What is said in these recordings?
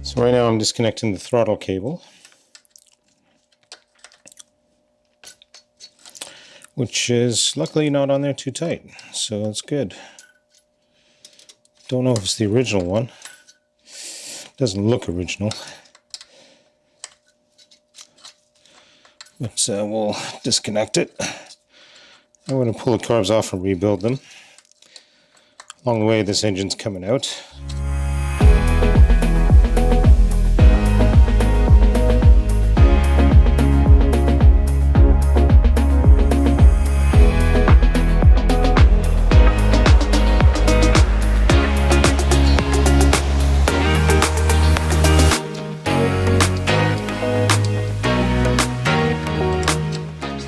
So right now I'm disconnecting the throttle cable, which is luckily not on there too tight, so that's good. Don't know if it's the original one. Doesn't look original. But we'll disconnect it. I'm going to pull the carbs off and rebuild them. Along the way, this engine's coming out.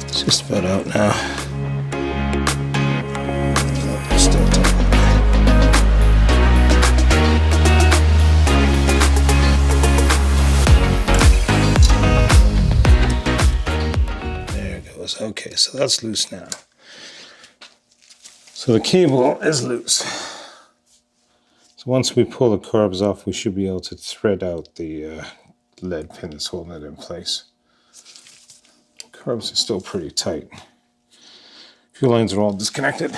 It's just about out now. Still tight. There it goes. Okay, so that's loose now. So the cable is loose. So once we pull the carbs off, we should be able to thread out the lead pin that's holding it in place. Carbs are still pretty tight. Fuel lines are all disconnected.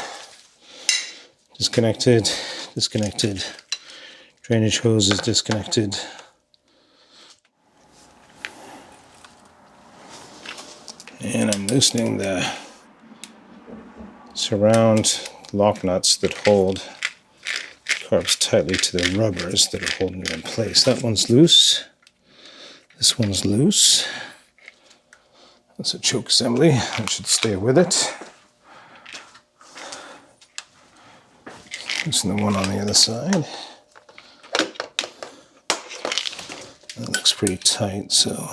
Disconnected. Drainage hose is disconnected. And I'm loosening the surround lock nuts that hold the carbs tightly to the rubbers that are holding it in place. That one's loose. This one's loose. That's a choke assembly. That should stay with it. Loosen the one on the other side. That looks pretty tight, so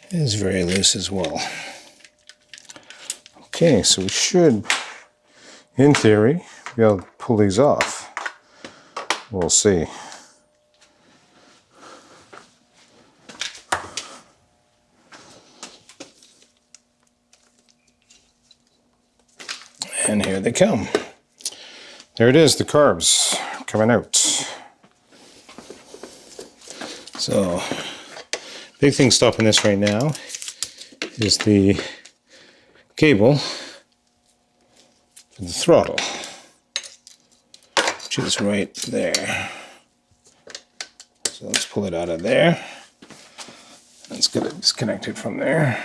it is very loose as well. Okay, so we should, in theory, be able to pull these off. We'll see. And here they come. There it is, the carbs coming out. So, big thing stopping this right now is the cable for the throttle, which is right there. So let's pull it out of there. Let's get it disconnected from there.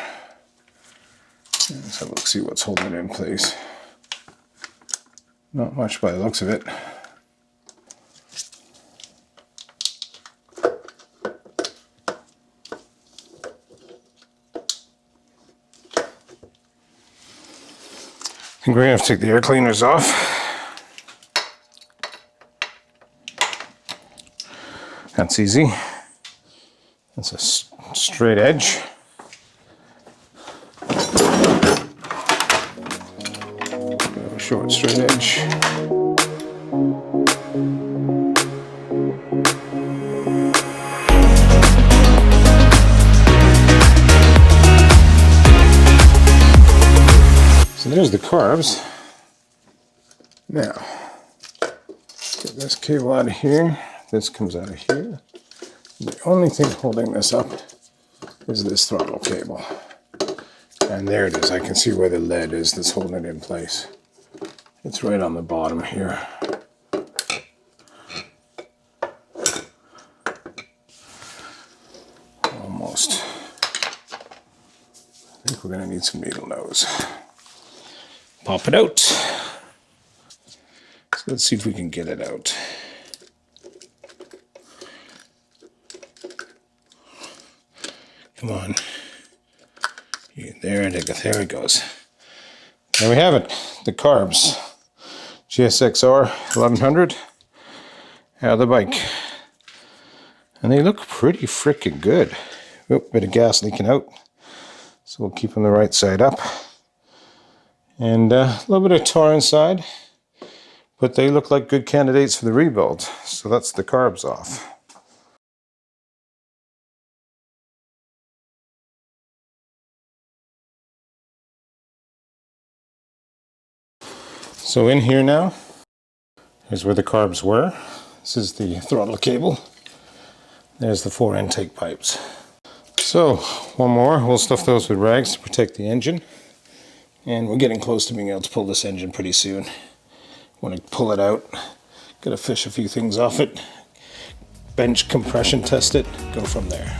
Let's have a look, see what's holding it in place. Not much by the looks of it. I think we're going to have to take the air cleaners off. That's easy. That's a straight edge. Short straight edge. So there's the carbs. Now, get this cable out of here. This comes out of here. The only thing holding this up is this throttle cable. And there it is. I can see where the lead is that's holding it in place. It's right on the bottom here. Almost. I think we're going to need some needle nose. Pop it out. So let's see if we can get it out. Come on. There it goes. There we have it. The carbs. GSX-R1100 out of the bike. And they look pretty freaking good. Oop, bit of gas leaking out. So we'll keep them the right side up. And a little bit of tar inside. But they look like good candidates for the rebuild. So that's the carbs off. So in here now, Here's where the carbs were. This is the throttle cable. There's the 4 intake pipes. So, one more. We'll stuff those with rags to protect the engine. And we're getting close to being able to pull this engine pretty soon. Want to pull it out. Gotta fish a few things off it. Bench compression test it. Go from there.